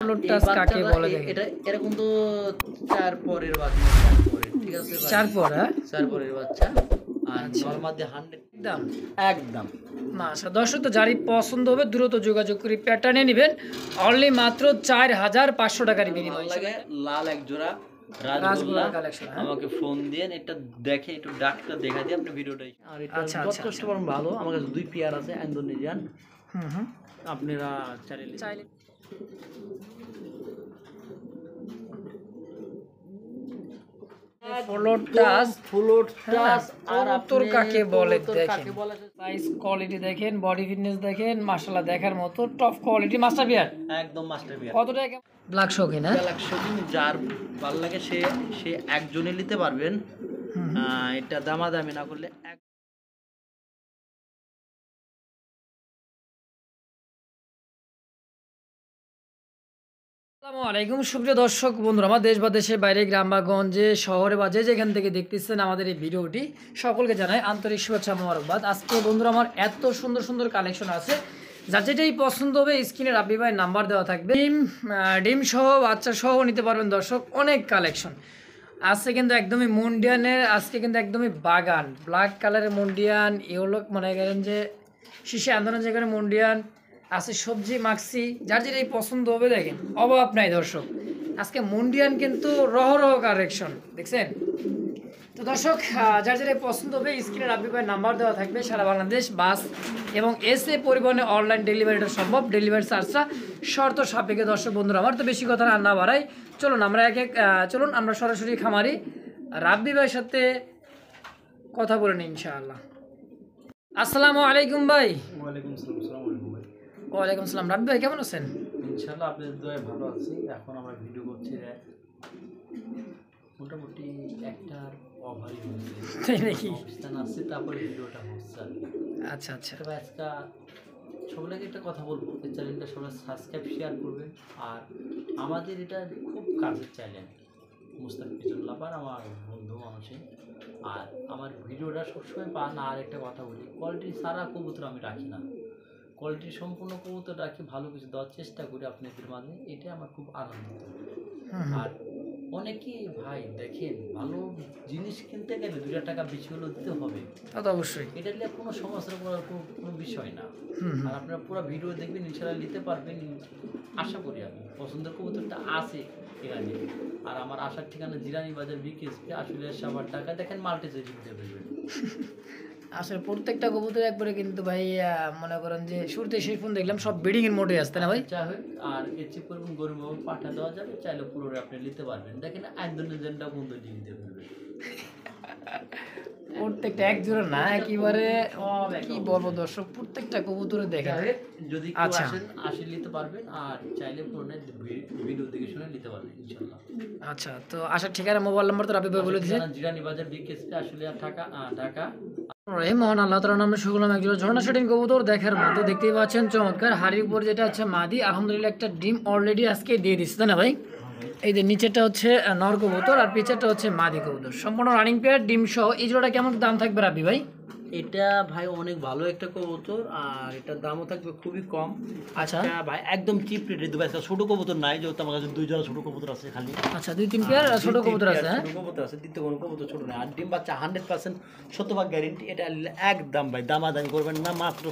Floor touch কাকে বলে দেখেন। এটা এরকম তো 4 পরের বাচ্চা, 4 পরের, ঠিক আছে ভাই? 4 পর, হ্যাঁ 4 পরের বাচ্চা। আর নরমাল দিয়ে 100 দাম একদম। মাশাআল্লাহ। দর্শক তো যারই পছন্দ হবে দ্রুত যোগাযোগ করে প্যাটার্নে নেবেন, অনলি মাত্র 4500 টাকার বিনিময়ে। লাগে লাল এক জোড়া রাজগোল্লা কালেকশন, আমাকে ফোন দিয়েন, এটা দেখে একটু ডাকটা দেখা দিয়ে আপনি ভিডিওটাই। আর এটা যথেষ্ট ভালো, আমার কাছে 2 পেয়ার আছে ইন্দোনেশিয়ান। আপনারা চাইলে ফ্লোর টাচ আর তোর কাকে বলে দেখেন, সাইজ কোয়ালিটি দেখেন, বডি ফিটনেস দেখেন, মাশাআল্লাহ দেখার মতো টপ কোয়ালিটি মাস্টার বিয়ার, একদম মাস্টার বিয়ার। কত টাকা? ব্ল্যাক শৌখিন, হ্যাঁ ব্ল্যাক শৌখিন, যার ভালো লাগে সে একজনে নিতে পারবেন। এটা দামাদামি না করলে আসসালামু আলাইকুম সুপ্রিয় দর্শক বন্ধুরা, আমার দেশ বা দেশের বাইরে, গ্রাম বা গঞ্জে, শহরে বা যে যেখান থেকে দেখতেছেন আমাদের এই ভিডিওটি, সকলকে জানাই আন্তরিক শুভেচ্ছা মোবারকবাদ। আজকে বন্ধুরা আমার এত সুন্দর সুন্দর কালেকশন আছে, যার যেটাই পছন্দ হবে স্ক্রিনে রাব্বি ভাই নাম্বার দেওয়া থাকবে। ডিম সহ বাচ্চা সহ নিতে পারবেন দর্শক, অনেক কালেকশন আজকে কিন্তু একদমই মুন্ডিয়ানের, আজকে কিন্তু একদমই বাগান ব্ল্যাক কালারের মুন্ডিয়ান, ইয়েলো মনে করেন যে শীষে আন্দোলন যেখানে মুন্ডিয়ান আছে, সবজি মাক্সি, যার যেটাই পছন্দ হবে দেখেন, অভাব নাই দর্শক। আজকে মুন্ডিয়ান কিন্তু রহ কালেকশন দেখছেন তো দর্শক, যার যেটাই পছন্দ হবে স্ক্রিনে রাব্বি ভাই নাম্বার দেওয়া থাকবে। সারা বাংলাদেশ বাস এবং এসএ পরিবহনে অনলাইন ডেলিভারিটা সম্ভব, ডেলিভারি চার্জটা শর্ত সাপেক্ষে। দর্শক বন্ধুরা আমার তো বেশি কথা না বাড়াই, চলুন আমরা সরাসরি খামারি রাব্বি ভাইয়ের সাথে কথা বলে নিই ইনশাআল্লাহ। আসসালামু আলাইকুম ভাই। ওয়ালাইকুম আসসালাম। ভাই ওয়ালাইকুম আসসালাম। রাব্বি ভাই কেমন আছেন? ইনশাআল্লাহ আপনাদের দয়ায় ভালো আছি। এখন আমরা ভিডিও করছি মোটামুটি একটার ওভারই হয়েছে, তাই নাকি? অবস্থান আছে, তারপরে ভিডিওটা হচ্ছে। আচ্ছা আচ্ছা। তবে আজকে সবাইকে একটা কথা বলবো, এই চ্যানেলটা সবাই সাবস্ক্রাইব শেয়ার করবেন। আর আমাদের এটা খুব কাজের চ্যানেল, মুস্তাফিজুল্লাহ পার আমার বন্ধু মানুষই। আর আমার ভিডিওটা সবসময় পান। আর একটা কথা বলি, কোয়ালিটি সারা কবুতর আমি রাখি না, কোয়ালিটি সম্পূর্ণ কবুতর রাখি, ভালো কিছু দেওয়ার চেষ্টা করি আপনাদের মাঝে, এটা আমার খুব আনন্দ। আর অনেকেই ভাই দেখেন, ভালো জিনিস কিনতে গেলে 2 টাকা বেশি হলেও দিতে হবে, তা তো অবশ্যই, এটা নিয়ে কোনো সমস্যা করার কোনো বিষয় না। আর আপনারা পুরো ভিডিও দেখবেন, ইনশাআল্লাহ নিতে পারবেন আশা করি। আমি পছন্দের কবুতরটা আছে এখানে। আর আমার আসার ঠিকানা জিরানি বাজার বিকেএসপি, আসলে সবার টাকা দেখেন মাল্টি চেঞ্জ দিতে পারবেন। আসলে প্রত্যেকটা কবুতর একবারে কিন্তু ভাই মনে করেন যে শুরুতে শেষ পর্যন্ত দেখলাম সব ব্রিডিং এর মোডে আসতে না ভাই। যা হোক, আর এর চেয়ে করবেন গরম পাঠা দেওয়া যাবে, চাইলে পুরো আপনি নিতে পারবেন। দেখেন ইন্দোনেশিয়ানটা বন্ধু দিয়ে দিতে পারবেন, প্রত্যেকটা এক জোড়া না, একেবারে কি বলবো দর্শক, প্রত্যেকটা কবুতরে দেখেন। যদি কেউ আসেন আসে নিতে পারবেন, আর চাইলে পুরো ভিডিও দেখে শুনে নিতে পারবেন ইনশাআল্লাহ। আচ্ছা, তো আসার ঠিকানা মোবাইল নাম্বার তো রাব্বি ভাই বলে দিয়েছেন, জিরানি বাজার বিকেএসপি, আসলে ঢাকা। মহান আল্লাহ তাআলার নামে শুকলাম একজোড়া ঝর্ণা শাটিন কবুতর দেখার মতো, দেখতেই পাচ্ছেন চমৎকার হাড়ির উপর যেটা আছে মাদি, আলহামদুলিল্লাহ একটা ডিম অলরেডি আজকে দিয়ে দিচ্ছে, তাই না ভাই? এই যে নিচেরটা হচ্ছে নর কবুতর আর পিছেরটা হচ্ছে মাদি কবুতর, সম্পূর্ণ রানিং পেয়ার ডিম সহ। এই জোড়াটা কেমন দাম থাকবে রাব্বি ভাই? এটা ভাই অনেক ভালো একটা কবুতর, আর এটার দামও থাকবে খুবই কম। আচ্ছা ভাই একদম চিপ রেটে দেবো। ছোট কবুতর নাই, যেহেতু আমার কাছে 2 জোড়া ছোট কবুতর আছে খালি। আচ্ছা, 2-3 পেয়ার ছোট কবুতর আছে, হ্যাঁ ছোট কবুতর আছে, দ্বিতীয় কোনো কবুতর ছোট নাই। আর ডিম বাচ্চা 100% শতভাগ গ্যারেন্টি। এটা একদম ভাই দামাদামি করবেন না, মাত্র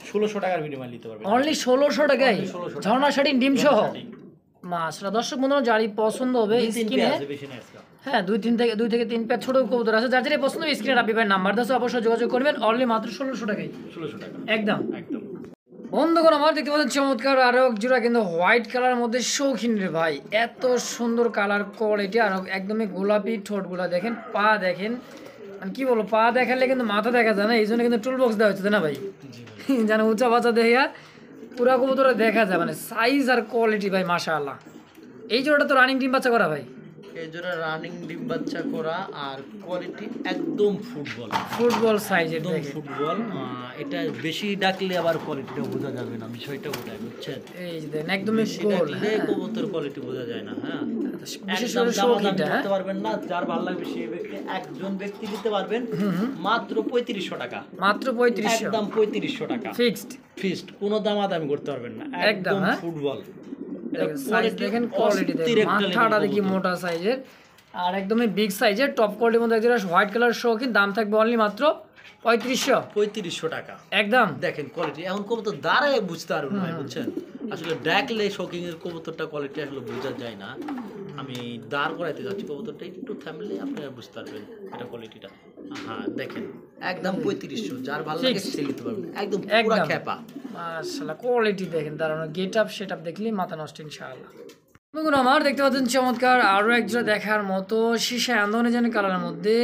1600 টাকার বিনিময়ে নিতে পারবেন। অনলি 1600 টাকায় ঝর্ণা শাটিন ডিম সহ। মাশাআল্লাহ দর্শক বন্ধুরা, যারই পছন্দ হবে স্ক্রিনে, হ্যাঁ 2 থেকে 3 পেয়ার ছোট কবুতর আছে, যার যেটাই পছন্দ হবে স্ক্রিনে রাব্বি ভাই নাম্বার দাও, অবশ্যই যোগাযোগ করবেন। অনলি মাত্র 1600 টাকায়, 1600 টাকা একদম। বন্ধুগণ আমার দেখতে পাচ্ছেন চমৎকার আরো এক জোড়া কিন্তু হোয়াইট কালার মধ্যে শৌখিন রে ভাই, এত সুন্দর কালার কোয়ালিটি, আর একদমই গোলাপি ঠোঁটগুলা দেখেন, পা দেখেন, মানে কি বলবো, পা দেখালে কিন্তু মাথা দেখা যায় না, এই জন্য কিন্তু টুল বক্স দেওয়া হচ্ছে না ভাই, যেন উঁচা বাচ্চা দেখিয়া পুরা কবুতরে দেখা যায়, মানে সাইজ আর কোয়ালিটি ভাই মাশাআল্লাহ। এই জোড়াটা তো রানিং ডিম বাচ্চা করা ভাই, এই জোড়া রানিং ডিম বাচ্চা করা, আর কোয়ালিটি একদম ফুটবল সাইজের, একদম ফুটবল। এটা বেশি ডাকলে আবার কোয়ালিটিটা বোঝা যাবে না, বিষয়টা বোঝায়, বুঝছেন? এই যে দেন একদমই গোল, কবুতর কোয়ালিটি বোঝা যায় না। হ্যাঁ, বিশেষ করে শৌখিনটা করতে পারবেন না, যার ভালো লাগবে সেই ব্যক্তি, একজন ব্যক্তি দিতে পারবেন মাত্র 3500 টাকা, মাত্র 3500, একদম 3500 টাকা ফিক্সড, কোনো দামাদামি করতে পারবেন না, একদম ফুটবল। সাইজ দেখেন, কোয়ালিটি দেখেন, মাথাটা দেখি মোটা সাইজের আর একদমই বিগ সাইজের টপ কোয়ালিটির মধ্যে একজোড়া হোয়াইট কালার শৌখিন, দাম থাকবে অনলি মাত্র 3500 টাকা একদম। দেখেন কোয়ালিটি, এখন কবুতর দাঁড়ায় বুঝতে পারবেন না, বুঝছেন? আসলে দেখলে শৌখিন এর কবুতরটা কোয়ালিটি আসলে বোঝা যায় না। আমি দাঁড় করাইতে যাচ্ছি কবুতরটা, একটু থামলে আপনারা বুঝতে পারবেন এটা কোয়ালিটিটা। হ্যাঁ দেখেন, একদম 3500, যার ভালো লাগে সে নিতে পারবেন, একদম পুরো খেপা। মাশাআল্লাহ কোয়ালিটি দেখেন, দাঁড়ানো গেট আপ সেট আপ দেখলেই মাথা নষ্ট ইনশাআল্লাহ। দেখুন আমার দেখতে পাচ্ছেন চমৎকার আরও একজোড়া দেখার মতো সীসা আন্দোলন কালারের মধ্যে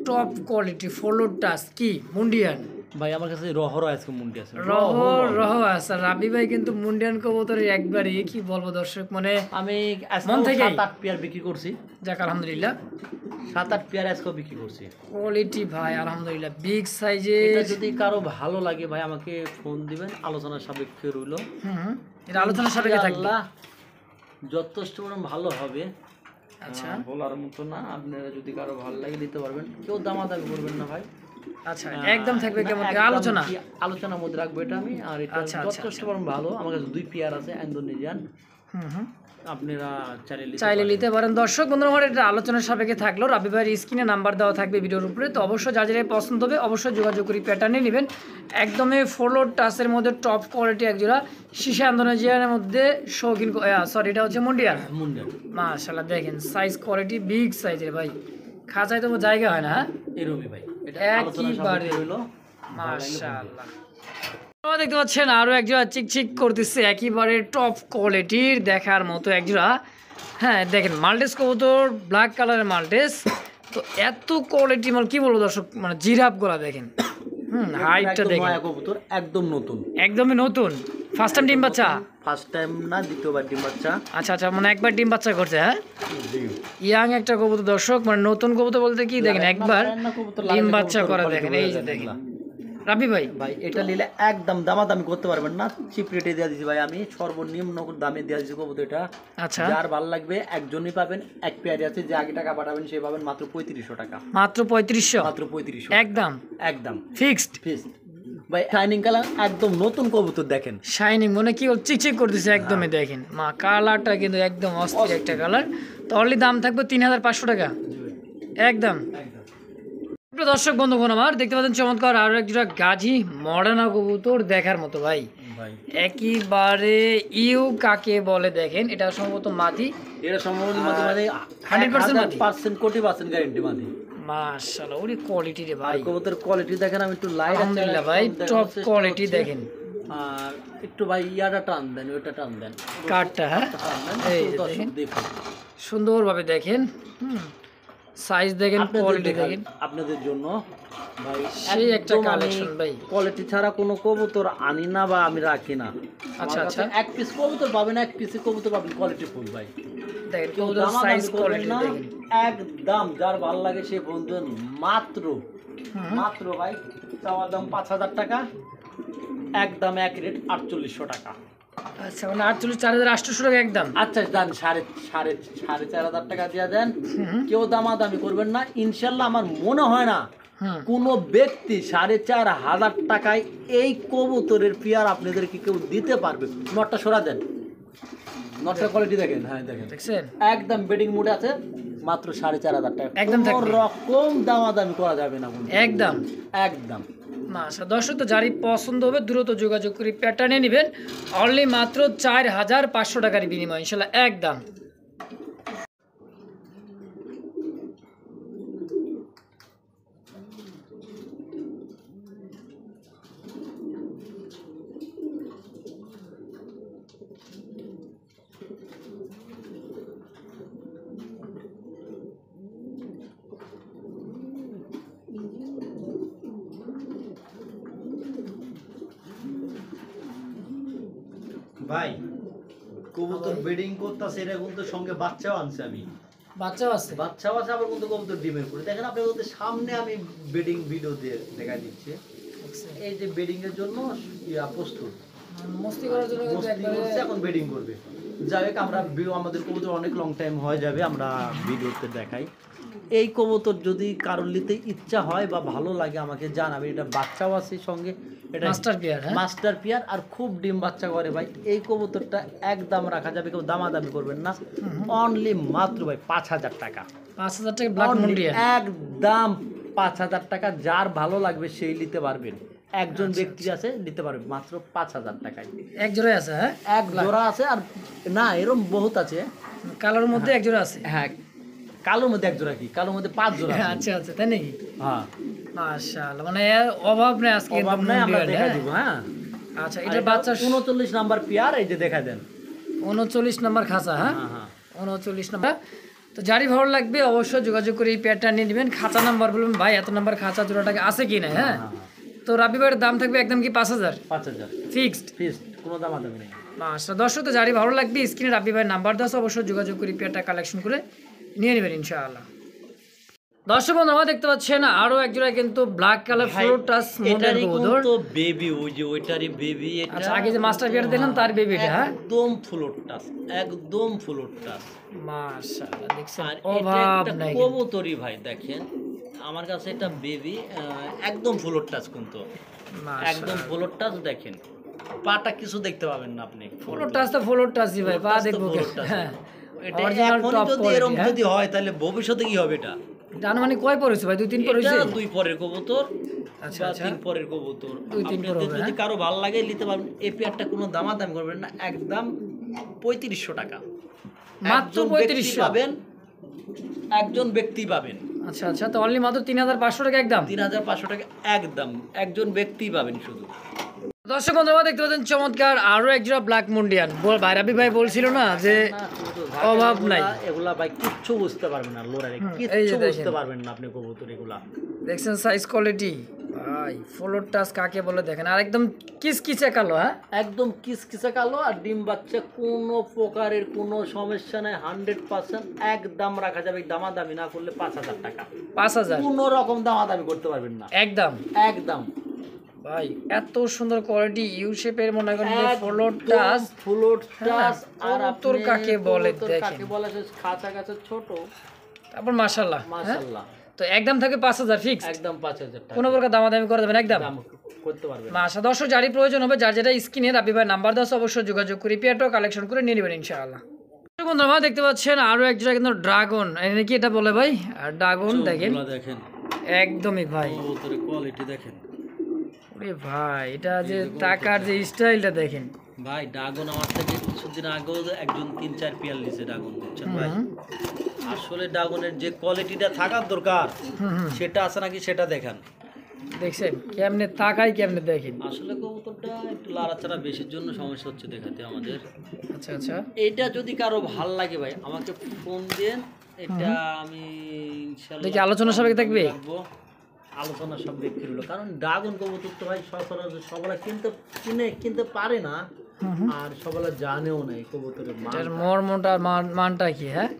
টপ কোয়ালিটি ফলো টাচ কি মুন্ডিয়ান ভাই। আমার কাছে রহর আজকে মুন্ডি আছে, রহ আছে। রাবি ভাই কিন্তু মুন্ডিয়ান কবুতরের একবারই কি বলবো দর্শক, মানে আমি মন থেকে 7-8 পেয়ার বিক্রি করছি। যাক আলহামদুলিল্লাহ, 7-8 পেয়ার আজকে বিক্রি করছি। কোয়ালিটি ভাই আলহামদুলিল্লাহ বিগ সাইজে। এটা যদি কারো ভালো লাগে ভাই আমাকে ফোন দিবেন, আলোচনার সাপেক্ষে রইলো। এটা আলোচনার সাপেক্ষে থাকবে, যথেষ্ট ভালো হবে। আচ্ছা বলার মতো না, আপনারা যদি কারো ভালো লাগে দিতে পারবেন, কেউ দামাদামি করবেন না ভাই। আচ্ছা একদম থাকবে কেমন আলোচনার মধ্যে রাখবো এটা আমি। আর এটা যথেষ্ট ভালো, আমার কাছে 2 পেয়ার আছে ইন্দোনেশিয়ান, আপনারা চাইলে নিতে পারেন। দর্শক বন্ধুরা আমার এটা আলোচনার সাপেক্ষে থাকলো, রাবি ভাইয়ের স্ক্রিনে নাম্বার দেওয়া থাকবে ভিডিওর উপরে, তো অবশ্যই যা যেটা পছন্দ হবে অবশ্যই যোগাযোগ করি, প্যাটার্নে নেবেন। একদমই ফলো টাচের মধ্যে টপ কোয়ালিটি একজোড়া সীসা ইন্দোনেশিয়ানের মধ্যে শৌখিন, সরি এটা হচ্ছে মুন্ডিয়ান। মাশাআল্লাহ দেখেন সাইজ কোয়ালিটি বিগ সাইজের ভাই, খাঁচায় তো জায়গা হয় না এরকমই ভাই, এটা একেবারে মাশাআল্লাহ। আপনারা দেখতে পাচ্ছেন আরো একজোড়া চিকচিক করতেছে একেবারে টপ কোয়ালিটির দেখার মতো একজোড়া। হ্যাঁ দেখেন মাল্টেস কবুতর, ব্ল্যাক কালারের মাল্টেস, তো এত কোয়ালিটি মানে কি বলবো দর্শক, মানে জিরাফ গলা দেখেন, হাইটটা দেখেন কবুতর একদম নতুন, একদমই নতুন। ফার্স্ট টাইম ডিম বাচ্চা, ফার্স্ট টাইম না দ্বিতীয়বার ডিম বাচ্চা। আচ্ছা আচ্ছা, মানে একবার ডিম বাচ্চা করছে। হ্যাঁ ইয়াং একটা কবুতর দর্শক, মানে নতুন কবুতর বলতে কি দেখেন একবার ডিম বাচ্চা করা দেখেন, এই যে দেখেন। রাবি ভাই এটা নিলে একদম দামাদামি করতে পারবেন না, চিপ রেটে দিয়ে দিচ্ছি ভাই আমি, সর্বনিম্ন দামে দিয়ে দিচ্ছি কবুতর এটা। আচ্ছা যার ভালো লাগবে একজনই পাবেন, এক পেয়ারে আছে, যে আগে টাকা পাঠাবেন সে পাবেন মাত্র 3500 টাকা, মাত্র 3500, মাত্র 3500 একদম একদম ফিক্সড ভাই। শাইনিং কালার একদম নতুন কবুতর দেখেন, শাইনিং মানে কি বল চিকচিক করতেছে একদমই দেখেন, মা কালারটা কিন্তু একদম অস্থির একটা কালার। তো অনলি দাম থাকবে 3500 টাকা একদম। দর্শক বন্ধুগণ আমার দেখতে পাচ্ছেন চমৎকার আরো একজোড়া গাজী মডার্না কবুতর দেখার মতো ভাই, একেবারে ইউ কাকে বলে দেখেন, এটা সম্ভবত মাদি, এটা সম্ভবত মাদি, মানে 100% কোটি পার্সেন্ট গ্যারান্টি মাদি। মাশাআল্লাহ ওরে কোয়ালিটি রে ভাই, কবুতরের কোয়ালিটি দেখেন, আমি একটু লাইট আলহামদুলিল্লাহ ভাই টপ কোয়ালিটি দেখেন। আর একটু ভাই ইয়াটা টান দেন, ওইটা টান দেন কাটটা, হ্যাঁ এই দেখেন সুন্দরভাবে দেখেন, সাইজ দেখেন, কোয়ালিটি দেখেন, আপনাদের জন্য ভাই সেই একটা কালেকশন ভাই। কোয়ালিটি ছাড়া কোনো কবুতর আনি না বা আমি রাখি না। আচ্ছা আচ্ছা, এক পিস কবুতর পাবেন, এক পিস কবুতর পাবেন কোয়ালিটি ফুল ভাই। দেখেন কবুতর সাইজ কোয়ালিটি দেখেন একদম, যার ভালো লাগে সে বন্ধু মাত্র মাত্র ভাই চাওয়ার দাম 5000 টাকা, একদম এক রেট 4800 টাকা। আচ্ছা মানে 48,800 টাকা একদম। আচ্ছা দেন 4,500 টাকা দিয়ে দেন, কেউ দামাদামি করবেন না ইনশাল্লাহ। আমার মনে হয় না কোনো ব্যক্তি 4,500 টাকায় এই কবুতরের পেয়ার আপনাদেরকে কেউ দিতে পারবে। নটটা সরা দেন, নটটা কোয়ালিটি দেখেন, হ্যাঁ দেখেন দেখছেন একদম বেডিং মুডে আছে, মাত্র 4,500 টাকা, একদম কোনো রকম দামাদামি করা যাবে না একদম একদম। মাশা দর্শক তো যারই পছন্দ হবে দ্রুত যোগাযোগ করে প্যাটার্নে নেবেন, অনলি মাত্র 4,500 টাকার বিনিময় ইনশাল্লাহ একদম। ভাই কবুতর ব্রিডিং করতেছে, এটা কিন্তু সঙ্গে বাচ্চাও আনছে, আমি বাচ্চাও আছে আবার কিন্তু কবুতর ডিমের করে দেখেন আপনাদের সামনে, আমি ব্রিডিং ভিডিও দিয়ে দেখা দিচ্ছি। এই যে ব্রিডিং এর জন্য প্রস্তুত, মস্তি করার জন্য এখন ব্রিডিং করবে। যাই হোক আমরা আমাদের কবুতর অনেক লং টাইম হয়ে যাবে, আমরা ভিডিওতে দেখাই। এই কবুতর যদি কারোর নিতে ইচ্ছা হয় বা ভালো লাগে আমাকে জানাবে। এটা বাচ্চাও আছে সঙ্গে, এটা মাস্টার পেয়ার। হ্যাঁ, মাস্টার পিয়ার আর খুব ডিম বাচ্চা করে ভাই। এই কবুতরটা একদম রাখা যাবে, কেউ দামাদামি করবেন না, অনলি মাত্র ভাই 5,000 টাকা। 5,000 টাকা ব্ল্যাক মুন্ডিয়ান, একদম 5,000 টাকা। যার ভালো লাগবে সেই নিতে পারবেন, একজন ব্যক্তি আছে নিতে পারবে মাত্র 5,000 টাকায়। এক জোড়ায় আছে। হ্যাঁ, এক জোড়া আছে, আর না এরকম বহুত আছে। কালোর মধ্যে এক জোড়া আছে। হ্যাঁ, কালোর মধ্যে এক জোড়া, কি কালোর মধ্যে 5 জোড়া আছে। আচ্ছা আচ্ছা, তাই নাকি? হ্যাঁ, মাশাআল্লাহ, মানে এর অভাব নেই আজকে অভাব নাই, আমরা মুন্ডিয়ান। দেখা দিব। হ্যাঁ, আচ্ছা, এটা এটা বাচ্চা 39 নাম্বার পেয়ার, এই যে দেখা দেন 39 নাম্বার খাঁচা। হ্যাঁ, হ্যাঁ হ্যাঁ 39 নাম্বার। তো যারই ভালো লাগবে অবশ্যই যোগাযোগ করে এই পেয়ারটা নিয়ে নেবেন। খাঁচা নাম্বার বলবেন ভাই এত নাম্বার খাঁচা জোড়াটাকে আছে কি না। হ্যাঁ, তো রাবি ভাইয়ের দাম থাকবে একদম কি 5,000 5,000 ফিক্সড। কোনো দামাদামি নেই। আচ্ছা দর্শক, তো যারই ভালো লাগবে স্ক্রিনে রাবি ভাইয়ের নাম্বার দাও, অবশ্যই যোগাযোগ করে পেয়ারটা কালেকশন করে নিয়ে নেবেন ইনশাআল্লাহ। দর্শক বন্ধু, আমরা দেখতে পাচ্ছেন আরো এক জোড়া কিন্তু black colour floor touch model কবুতর। তো বেবি, ওই যে ওইটারই বেবি। এটা আচ্ছা, আগে যে মাস্টার পেয়ার দেখলাম তার বেবি এটা। হ্যাঁ, একদম ফ্লোর টাচ, একদম ফ্লোর টাচ। মাশাআল্লাহ, দেখছেন আর অভাব এটা নাই। কবুতরই ভাই, দেখেন আমার কাছে এটা বেবি, একদম ফ্লোর টাচ কিন্তু, একদম ফ্লোর টাচ। দেখেন পাটা কিছু দেখতে পাবেন না আপনি। ফ্লোর টাচ তো ফ্লোর টাচই ভাই, পা দেখবো কে? হ্যাঁ, এটা অরিজিনাল এখন টপ যদি এরকম যদি হয় তাহলে ভবিষ্যতে কি হবে? এটা ডান মানে কয় পড়েছে ভাই? 2-3 পড়েছে। এটা 2 পরের কবুতর, আচ্ছা বা আচ্ছা, 3 পরের কবুতর। 2-3 পর হবে। যদি কারো ভালো লাগে নিতে পারবেন। এই পেয়ারটা কোনো দামাদামি করবেন না, একদম 3500 টাকা মাত্র। একজন ব্যক্তি 3500 পাবেন, একজন ব্যক্তি পাবেন। আচ্ছা আচ্ছা, তো অনলি মাত্র 3,500 টাকা একদম। 3,500 টাকা একদম, একজন ব্যক্তি পাবেন শুধু। দর্শক বন্ধুরা দেখতে পাচ্ছেন চমৎকার আরো এক জোড়া ব্ল্যাক মুন্ডিয়ান। ভাই রাবি ভাই বলছিল না যে অভাব নাই। এগুলা ভাই কিচ্ছু বুঝতে পারবেন না, লোরারে এই যে কিচ্ছু দেখেন। বুঝতে পারবেন না আপনি কবুতর এগুলা। দেখছেন সাইজ কোয়ালিটি ভাই, ফ্লোর টাচ কাকে বলে দেখেন, আর একদম কিসকিসে কালো। হ্যাঁ, একদম কিসকিসে কালো, আর ডিম বাচ্চা কোনো প্রকারের কোনো সমস্যা নাই, 100% একদম রাখা যাবে। দামাদামি না করলে 5,000 টাকা, 5,000 কোনো রকম দামাদামি করতে পারবেন না, একদম একদম ভাই। এত সুন্দর কোয়ালিটি, ইউ শেপের মনে করেন ফ্লোর টাচ। Floor touch. আর কবুতর কাকে বলে দেখেন, কাকে বলে? খাঁচা কাছে ছোট, তারপর মাশাআল্লাহ। মাশাআল্লাহ। তো একদম থাকে 5,000 ফিক্স, একদম 5,000 টাকা কোনো প্রকার দামাদামি করে দেবেন একদম দাম করতে পারবেন। মাশা। দর্শক যারই প্রয়োজন হবে, যার যেটা স্ক্রিনে রাবি ভাই নাম্বার দাও, অবশ্যই যোগাযোগ করে পেয়ারটাও কালেকশন করে নিয়ে নেবেন ইনশাআল্লাহ। বন্ধুরা দেখতে পাচ্ছেন আরো এক জোড়া কিন্তু ড্রাগন, কি এটা বলে ভাই? ড্রাগন দেখেন, দেখেন একদমই ভাই। কবুতরের কোয়ালিটি দেখেন। ওরে ভাই, এটা যে টাকার যে স্টাইলটা দেখেন ভাই। ড্রাগন আমার থেকে কিছুদিন আগেও একজন 3-4 পিয়াল নিছে ড্রাগন, বুঝছেন ভাই? আসলে ড্রাগনের যে কোয়ালিটিটা থাকার দরকার সেটা আছে নাকি সেটা দেখেন। দেখছেন কেমনে তাকাই, কেমনে দেখেন। আসলে কবুতরটা একটু লাড়াচাড়া বেশির জন্য সমস্যা হচ্ছে দেখাতে আমাদের। আচ্ছা আচ্ছা, এটা যদি কারো ভাল লাগে ভাই আমাকে ফোন দেন, এটা আমি ইনশাআল্লাহ দেখি আলোচনা সাপেক্ষে থাকবে। আলোচনা সব ব্যক্তি হলো, কারণ ড্রাগন কবুতর তো ভাই সচরাচর সবাই কিনতে পারে না, আর সবাই জানেও না এই কবুতরের মান। এটার মর্মটা মানটা কি? হ্যাঁ,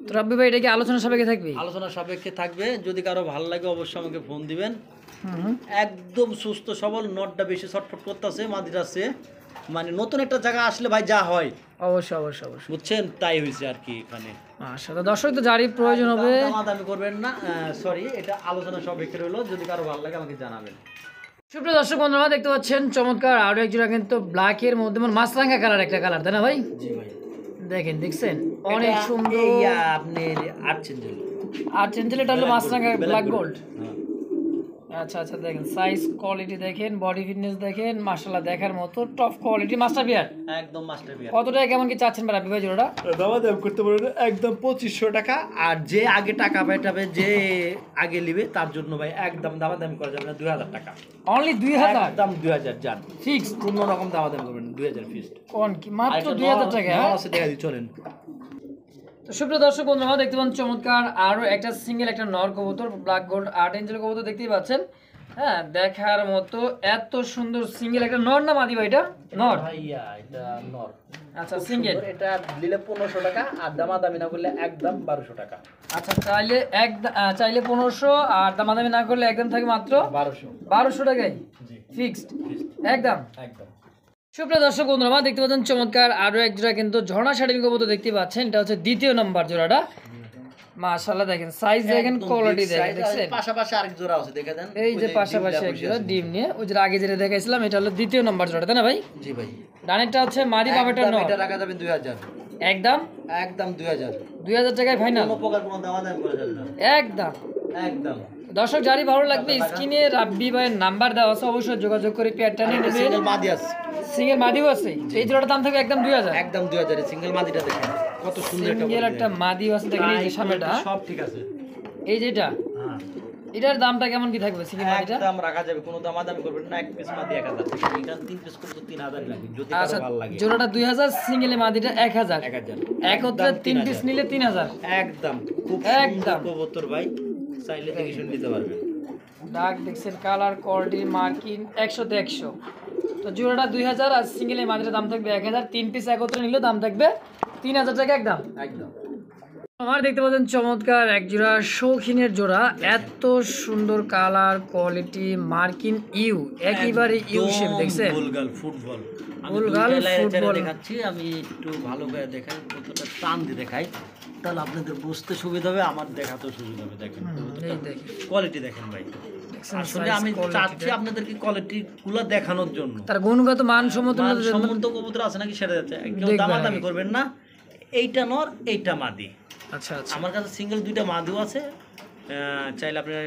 তো রাব্বি ভাই এটা কি আলোচনা সাপেক্ষে থাকবে? আলোচনা সাপেক্ষে থাকবে, যদি কারো ভালো লাগে অবশ্যই আমাকে ফোন দিবেন। একদম সুস্থ সবল, নটটা বেশি ছটফট করতেছে, মাদিরাছে, মানে নতুন একটা জায়গা আসলে ভাই যা হয় অবশ্যই অবশ্যই অবশ্যই, বুঝছেন, তাই হয়েছে আর কি এখানে। আচ্ছা, তো দর্শক তো যারই প্রয়োজন হবে দামাদামি করবেন না, সরি, এটা আলোচনা সাপেক্ষে হলো, যদি কারো ভালো লাগে আমাকে জানাবেন। সুপ্রিয় দর্শক বন্ধুরা দেখতে পাচ্ছেন চমৎকার আরো এক জোড়া কিন্তু ব্ল্যাকের মধ্যে মানে মাছরাঙা কালার একটা কালার, তাই না ভাই? জি ভাই, দেখেন দেখছেন অনেক সুন্দর। আপনি আর্চেঞ্জেল, আর্জেন্টিনা এটা হলো মাছরাঙা ব্ল্যাক গোল্ড। আচ্ছা আচ্ছা, দেখেন সাইজ কোয়ালিটি দেখেন, বডি ফিটনেস দেখেন, মাশাআল্লাহ দেখার মতো টপ কোয়ালিটি মাস্টার বিয়ার। একদম মাস্টার বিয়ার। কত টাকা কেমন কি চাচ্ছেন ভাই ভাই জোড়াটা? দাম করতে পারবেন একদম 2500 টাকা, আর যে আগে টাকা পাঠাবে, যে আগে নিবে তার জন্য ভাই একদম দামাদামি করা যাবে না, 2000 টাকা অনলি 2000 একদম 2000 জান ফিক্স, কোনো রকম দামাদামি করবেন না, 2000 ফিক্সড। কোন কি মাত্র 2000 টাকা? আছে দেখা দি, চলেন। তো সুপ্রিয় দর্শক বন্ধুরা দেখতে পাচ্ছেন চমৎকার আরো একটা সিঙ্গেল একটা নর কবুতর ব্ল্যাক গোল্ড আর্ট এঞ্জেল কবুতর দেখতেই পাচ্ছেন। হ্যাঁ, দেখার মতো এত সুন্দর সিঙ্গেল একটা নর না মাদি ভাই? এটা নর ভাইয়া, এটা নর। আচ্ছা, সিঙ্গেল এটা নিলে 1500 টাকা, আর দামাদামি না করলে একদম 1200 টাকা। আচ্ছা, চাইলে 1500, আর দামাদামি না করলে একদম থাকে মাত্র 1200 টাকায় জি, ফিক্সড একদম একদম। সুপ্রিয় দর্শক বন্ধুরা দেখতে পাচ্ছেন চমৎকার আরো এক জোড়া কিন্তু ঝর্ণা শাড়ি কবুতর দেখতে পাচ্ছেন। এটা হচ্ছে দ্বিতীয় নম্বর জোড়াটা। মাশাআল্লাহ দেখেন সাইজ দেখেন একদম কোয়ালিটি big দেখেন size, আর দেখছেন পাশাপাশি আরেক জোড়া আছে দেখে দেন এই ওই যে যে পাশাপাশি ডিমটা এক বসে জোড়া আছে। ডিম নিয়ে ওই যে আগে যেটা দেখাইছিলাম এটা হলো দ্বিতীয় নম্বর জোড়া তাই না ভাই? জি ভাই ডানেরটা হচ্ছে মাদি বাবাটা একদম নর এটা রাখা যাবে 2000 একদম একদম 2000 2000 টাকায় ফাইনাল কোনো প্রকার কোনো দাম করা যাবে না একদম। একদম দর্শক যারই ভালো লাগবে স্ক্রিনে রাব্বি ভাইয়ের নাম্বার দেওয়া আছে অবশ্যই যোগাযোগ করে পেয়ারটা নিয়ে নেবেন। সিঙ্গেল মাদি আছে সিঙ্গেল মাদিও আছে এই জোড়াটার দাম থাকবে একদম 2000 একদম 2000 এর সিঙ্গেল মাদিটা দেখেন কত সুন্দর একটা সিঙ্গেল একটা মাদিও আছে দেখেন এই যে সামনেটা সব ঠিক আছে এই যেটা হ্যাঁ এটার দামটা কেমন কি থাকবে সিঙ্গেল মাদিটা? একদম রাখা যাবে কোনো দামাদামি করবেন না এক পিস মাদি 1000 টাকা এটা 3 পিস করে তো 3000 লাগবে যদি আচ্ছা কারো ভালো লাগে জোড়াটা 2000 সিঙ্গেল মাদিটা 1000 1000 একত্রে 3 পিস নিলে 3000 একদম খুব একদম। সুন্দর কবুতর ভাই চাইলে দেখে শুনে নিতে পারবেন ডাক দেখছেন কালার কোয়ালিটি মার্কিং 100 তে 100 তো জোড়াটা 2000 আর সিঙ্গেল মাদিটার দাম থাকবে 1000 3 পিস একত্রে নিলে দাম থাকবে 3000 টাকা একদম। একদম আমার দেখতে পাচ্ছেন চমৎকার এক জোড়া শৌখিনের জোড়া এত সুন্দর কালার কোয়ালিটি মার্কিন ইউ একেবারে ইউ শেপ দেখছেন ফুলগাল ফুটবল আমি ফুলগাল দুইটা লাইনে ফুটবল। দেখাচ্ছি আমি একটু ভালো করে দেখাই কতটা টান দিয়ে দেখাই তাহলে আপনাদের বুঝতে সুবিধা হবে আমার দেখাতেও সুবিধা হবে দেখেন এই দেখেন কোয়ালিটি দেখেন ভাই দেখছেন আসলে size আমি quality চাচ্ছি টা। আপনাদেরকে কোয়ালিটি গুলো দেখানোর জন্য তার গুণগত মান সম্মত সম্বন্ধ কবুতর আছে নাকি সেটা যাচ্ছে কেউ দেখবেন দামাদামি আগে। করবেন না এইটা নর এইটা মাদি আচ্ছা আচ্ছা আমার কাছে সিঙ্গেল দুইটা মাদু আছে চাইলে আপনারা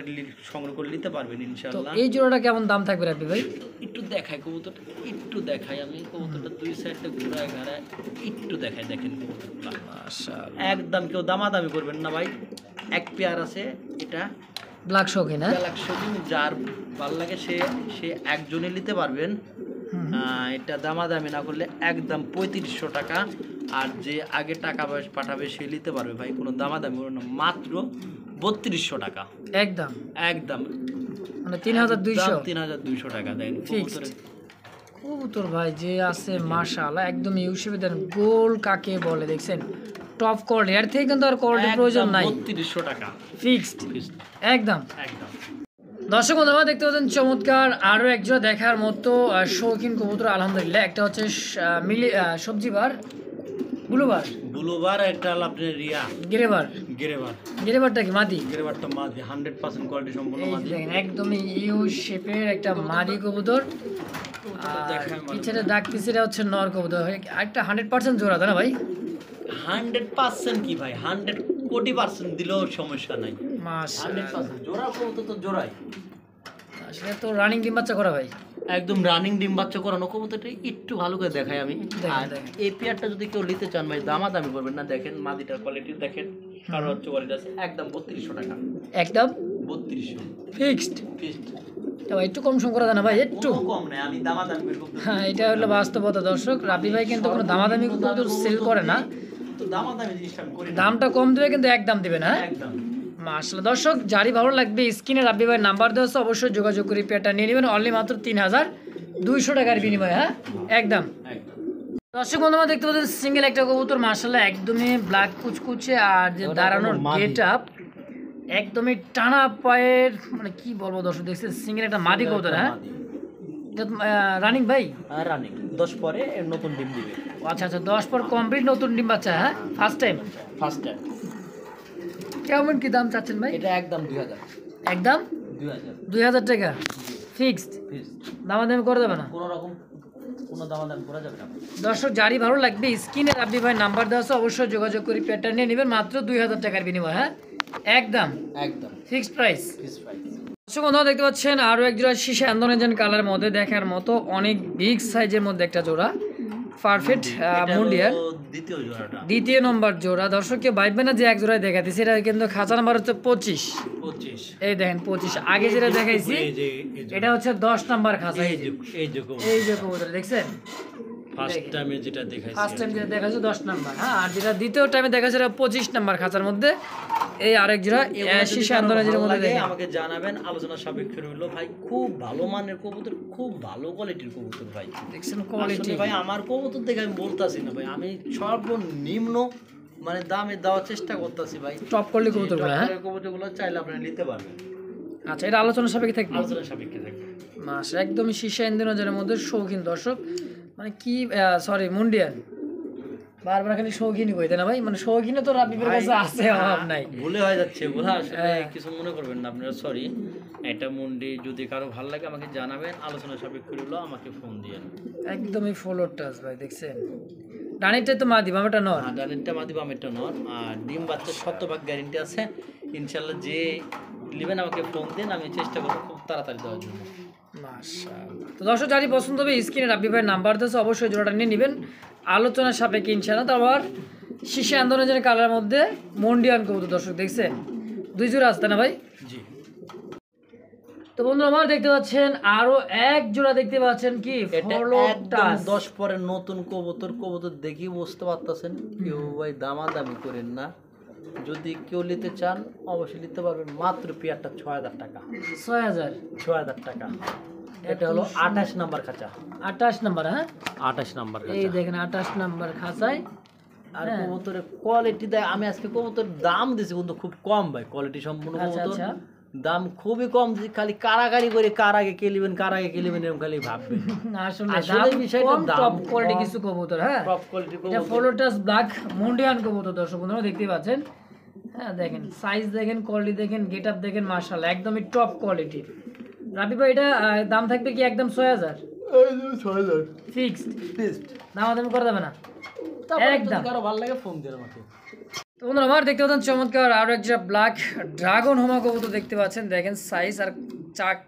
সংগ্রহ করে নিতে পারবেন তো ইনশাআল্লাহ এই জোড়াটা কেমন দাম থাকবে রাব্বি ভাই? একটু দেখাই কবুতরটা একটু দেখাই আমি কবুতরটা দুই সাইডটা ঘুরায় ঘাড়ায় একটু দেখাই দেখেন কবুতরটা মাশাআল্লাহ একদম কেউ দামাদামি করবেন না ভাই এক পেয়ার আছে এটা ব্ল্যাক শৌখিন হ্যাঁ গ্যালাক্সি যার ভাল লাগে সে সে একজনে নিতে পারবেন এটা দামাদামি না করলে একদম 3500 টাকা আর যে আগে টাকা পয়সা পাঠাবে সে নিতে পারবে ভাই কোনো দামাদামি করবে না মাত্র 3200 টাকা একদম একদম মানে 3200 3200 টাকা দেন Fixed. কবুতর ভাই যে আছে মাশাআল্লাহ একদম ইউসিপে দেন গোল কাকে বলে দেখছেন টপ কোয়ালিটি এর থেকে কিন্তু আর কোয়ালিটির প্রয়োজন নাই 3200 টাকা ফিক্সড একদম। একদম দর্শক বন্ধুরা দেখতে পাচ্ছেন চমৎকার আরো একজোড়া দেখার মতো শৌখিন কবুতর আলহামদুলিল্লাহ একটা হচ্ছে সবজি বার ব্লুবার ব্লুবার একটা হলো আপনার রিয়া গ্রেবার গেরেবার গ্রেবারটা কি মাদি গেরেবারটা মাদি 100% কোয়ালিটি সম্পূর্ণ এই যে মাদি দেখেন একদমই ইউ শেপের একটা মাদি কবুতর দেখায় পিছনে ডাক পিছনে হচ্ছে নর কবুতর একটা 100% জোড়া তাই না ভাই? 100% কি ভাই 100 কোটি পার্সেন্ট দিলেও সমস্যা নাই মাশাআল্লাহ 100% জোড়া কবুতর তো জোড়াই আসলে তো রানিং ডিম বাচ্চা করা ভাই একদম রানিং ডিম বাচ্চা করানো কবুতরটা একটু ভালো করে দেখাই আমি দেখেন, আর দেখেন। এই পেয়ারটা যদি কেউ নিতে চান ভাই দামাদামি করবেন না দেখেন মাদিটার কোয়ালিটি দেখেন কারো হচ্ছে কোয়ালিটি আছে একদম 3200 টাকা একদম 3200 ফিক্সড। ফিক্সড তো একটু কম সম করা যায় না ভাই একটু? কোনো কম নাই আমি দামাদামি বের করতে হ্যাঁ এটা হলো বাস্তবতা দর্শক রাব্বি ভাই কিন্তু কোনো দামাদামি কবুতর সেল করে না তো দামাদামি জিনিসটা আমি করি না দামটা কম দেবে কিন্তু একদম দিবে না একদম মাশাআল্লাহ দর্শক যারই ভালো লাগবে স্ক্রিনে রাব্বি ভাই নাম্বার দেওয়া আছে অবশ্যই যোগাযোগ করে পেয়ারটা নিয়ে নেবেন অনলি মাত্র 3200 টাকার বিনিময়ে হ্যাঁ একদম। একদম দর্শক বন্ধুরা দেখতে পাচ্ছেন সিঙ্গেল একটা কবুতর মাশাআল্লাহ একদমই ব্ল্যাক কুচকুচে আর যে দাঁড়ানোর গেট আপ একদমই টানা পায়ের মানে কি বলবো দর্শক দেখছেন সিঙ্গেল একটা মাদি কবুতর হ্যাঁ রানিং ভাই আর রানিং 10 পরে এর নতুন ডিম দিবে আচ্ছা আচ্ছা 10 পর কমপ্লিট নতুন ডিম বাচ্চা হ্যাঁ ফার্স্ট টাইম ফার্স্ট টাইম কেমন কি দাম চাচ্ছেন ভাই? এটা একদম 2000 একদম 2000 টাকা ফিক্সড দামাদামি করে দেবে না? কোনো রকম কোনো দামাদামি করা যাবে না দর্শক যারই ভালো লাগবে স্ক্রিনে রাব্বি ভাই নাম্বার দেওয়া আছে অবশ্যই যোগাযোগ করে পেয়ারটা নিয়ে নেবেন মাত্র 2000 টাকার বিনিময়ে হ্যাঁ একদম একদম ফিক্সড প্রাইস। ফিক্স প্রাইস দর্শক বন্ধুরা দেখতে পাচ্ছেন আরো এক জোড়া শীশা আন্দোলন কালারের মধ্যে দেখার মতো অনেক বিগ সাইজের মধ্যে একটা জোড়া পারফেক্ট মুন্ডিয়ার দ্বিতীয় জোড়াটা দ্বিতীয় নম্বর জোড়া দর্শককে ভাববে না যে এক জোড়ায় দেখাতেছি এটা কিন্তু খাঁচা নাম্বার হচ্ছে 25 25 এই দেখেন 25 আগে যেটা দেখাইছি এই যে এটা হচ্ছে 10 নাম্বার খাঁচা এই যে এই যে কবুতর দেখছেন ফার্স্ট টাইমে যেটা দেখাইছি ফার্স্ট টাইম যেটা দেখাচ্ছে 10 নাম্বার হ্যাঁ আর যেটা দ্বিতীয় টাইমে দেখাচ্ছে এটা 25 নাম্বার খাঁচার মধ্যে এই আরেক জোড়া শীশা আন্দোলনের মধ্যে দেখেন আমাকে জানাবেন আলোচনা সাপেক্ষে রইলো ভাই খুব ভালো মানের কবুতর খুব ভালো কোয়ালিটির কবুতর ভাই দেখছেন কোয়ালিটি আসলে ভাই আমার কবুতর দেখে আমি বলতাছি না ভাই আমি সর্বনিম্ন মানে দামে দেওয়ার চেষ্টা করতেছি ভাই টপ কোয়ালিটি কবুতরগুলো হ্যাঁ কবুতরগুলো চাইলে আপনি নিতে পারবেন আচ্ছা এটা আলোচনা সাপেক্ষে থাকবে আলোচনা সাপেক্ষে থাকবে মাস একদমই শীশা ইন্দোনেশিয়ার মধ্যে শৌখিন দর্শক মানে কি সরি মুন্ডিয়ান বারবার খালি শৌখিনই কইতে না ভাই, মানে শৌখিনও তো রাব্বিবের কাছে আছে, অভাব নাই। ভুলে হয়ে যাচ্ছে বলা, আসলে কিছু মনে করবেন না আপনারা, সরি। এটা মুন্ডি যদি কারো ভালো লাগে আমাকে জানাবেন, আলোচনা সাপেক্ষ হলো, আমাকে ফোন দিয়েন। একদমই ফলোর টাচ ভাই, দেখছেন ডানেরটা তো মাদি, বামেরটা নর। হ্যাঁ, ডানেরটা মাদি বামেরটা নর। আর ডিম বাচ্চা 100% গ্যারেন্টি আছে ইনশাল্লাহ। যে নেবেন আমাকে ফোন দিন, আমি চেষ্টা করবো খুব তাড়াতাড়ি দেওয়ার জন্য। মাশাআল্লাহ। তো দর্শক যারই পছন্দ হবে স্ক্রিনে রাব্বি ভাইয়ের নাম্বার দিয়েছে, অবশ্যই জোড়াটা নিয়ে নেবেন আলোচনার সাপেক্ষে ইনশাআল্লাহ। তারপর শীষে আন্দোলনের কালারের মধ্যে মন্ডিয়ান কবুতর দর্শক দেখছেন 2 জোড়া আসতে না ভাই। জি। তো বন্ধু আমার দেখতে পাচ্ছেন আরো এক জোড়া দেখতে পাচ্ছেন কি এটা ফলোর একদম টাচ 10 পরের নতুন কবুতর। কবুতর দেখি বুঝতে পারতেছেন, কেউ ভাই দামাদামি করেন না। যদি কেউ নিতে চান অবশ্যই নিতে পারবেন, মাত্র পেয়ারটা 6000 টাকা। 6000 টাকা। এটা হলো 28 নাম্বার খাঁচা। 28 নাম্বার, হ্যাঁ 28 নাম্বার এই খাঁচা। দেখেন 28 নাম্বার খাঁচায়। আর কবুতরের কোয়ালিটি দেয়, আমি আজকে কবুতর দাম দিছি কিন্তু খুব কম ভাই, কোয়ালিটি সম্পূর্ণ আচ্ছা কবুতর আচ্ছা, দাম খুবই কম। যে খালি কারাগারি করে কার আগে কেলিবেন কার আগে কেলিবেন এরকম খালি ভাববেন। আসলে আসলে দাম বিষয়টা কম, দাম টপ কোয়ালিটি কম। কিছু কবুতর, হ্যাঁ টপ কোয়ালিটি এটা ফলোটাস ব্ল্যাক মন্ডিয়ান কবুতর দর্শক বন্ধুরা দেখতে পাচ্ছেন। হ্যাঁ দেখেন সাইজ দেখেন, কোয়ালিটি দেখেন, গেটআপ দেখেন, মাশাআল্লাহ একদমই টপ কোয়ালিটির। রাব্বি ভাই এটা দাম থাকবে কি একদম 6000 ফিক্সড? দাম করে দেবে না একদম? কারো ভালো লাগে ফোন দিন আমাকে। তো বন্ধুরা আমার দেখতে পাচ্ছেন চমৎকার আরো একটা ব্ল্যাক ড্রাগন হোমা কবুতর দেখতে পাচ্ছেন। দেখেন সাইজ আর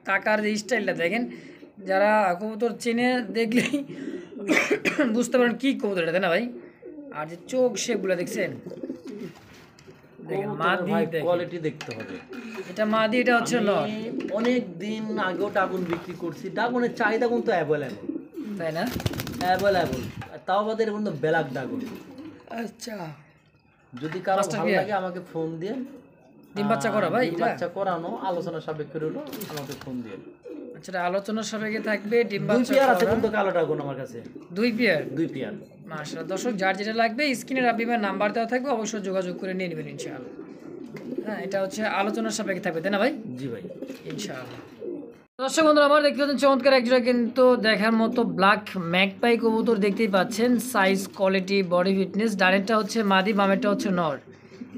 টাকার যে স্টাইলটা দেখেন, যারা কবুতর চিনে দেখলেই বুঝতে পারেন কি কবুতর এটা, তাই না ভাই? আর যে চোখ শেপগুলো দেখছেন, দেখেন মাদি, কোয়ালিটি দেখতে হবে। এটা মাদি, এটা হচ্ছে নর। অনেক দিন আগেও ড্রাগন বিক্রি করছি, ড্রাগনের চাহিদা কিন্তু অ্যাভেলেবল, তাই না? অ্যাভেলেবল। তাও আমাদের কিন্তু ব্ল্যাক ড্রাগন। আচ্ছা, যদি কারো ভালো লাগে আমাকে ফোন দিয়ে। ডিম বাচ্চা করা ভাই, ডিম বাচ্চা করানো, আলোচনা সাপেক্ষে হলো, আমাকে ফোন দিয়ে। আচ্ছা, আলোচনার সাপেক্ষে থাকবে ডিম 2 বাচ্চা পেয়ার আছে করা। কিন্তু কালো ড্রাগন আমার কাছে, 2 পেয়ার। 2 পেয়ার। মাশাআল্লাহ দর্শক যার যেটা লাগবে স্ক্রিনে রাব্বি ভাইয়ের নাম্বার দেওয়া থাকবে, অবশ্যই যোগাযোগ করে নিয়ে নেবেন ইনশাআল্লাহ। হ্যাঁ এটা হচ্ছে আলোচনার সাপেক্ষে থাকবে, তাই না ভাই? জি ভাই, ইনশাআল্লাহ। দর্শক বন্ধুরা আমার দেখতে পাচ্ছেন চমৎকার একজোড়া কিন্তু দেখার মতো ব্ল্যাক ম্যাকপাই কবুতর দেখতেই পাচ্ছেন। সাইজ, কোয়ালিটি, বডি ফিটনেস, ডানেরটা হচ্ছে মাদি, বামেরটা হচ্ছে নর।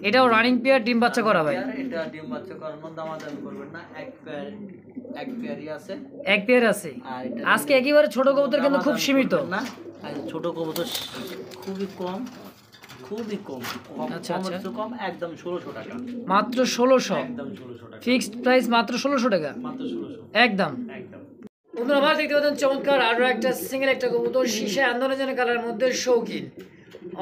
এটাও রানিং পেয়ার, ডিম বাচ্চা করা ভাই। এটা ডিম বাচ্চা করানো, দামাদামি করবেন না, এক পেয়ারই আছে। এক পেয়ার আছে। আর এটা আজকে একেবারে ছোট কবুতর কিন্তু খুব সীমিত না, আর ছোট কবুতর খুবই কম, খুবই কম। আচ্ছা আচ্ছা, কম একদম 1600 টাকা, মাত্র 1600, একদম 1600 টাকা, ফিক্সড প্রাইস মাত্র 1600 টাকা, মাত্র 1600 একদম। একদম। বন্ধুরা আমার দেখতে পাচ্ছেন চমৎকার আরো একটা সিঙ্গেল একটা কবুতর, শীষে আন্দোলনের কালারের মধ্যে শৌখিন,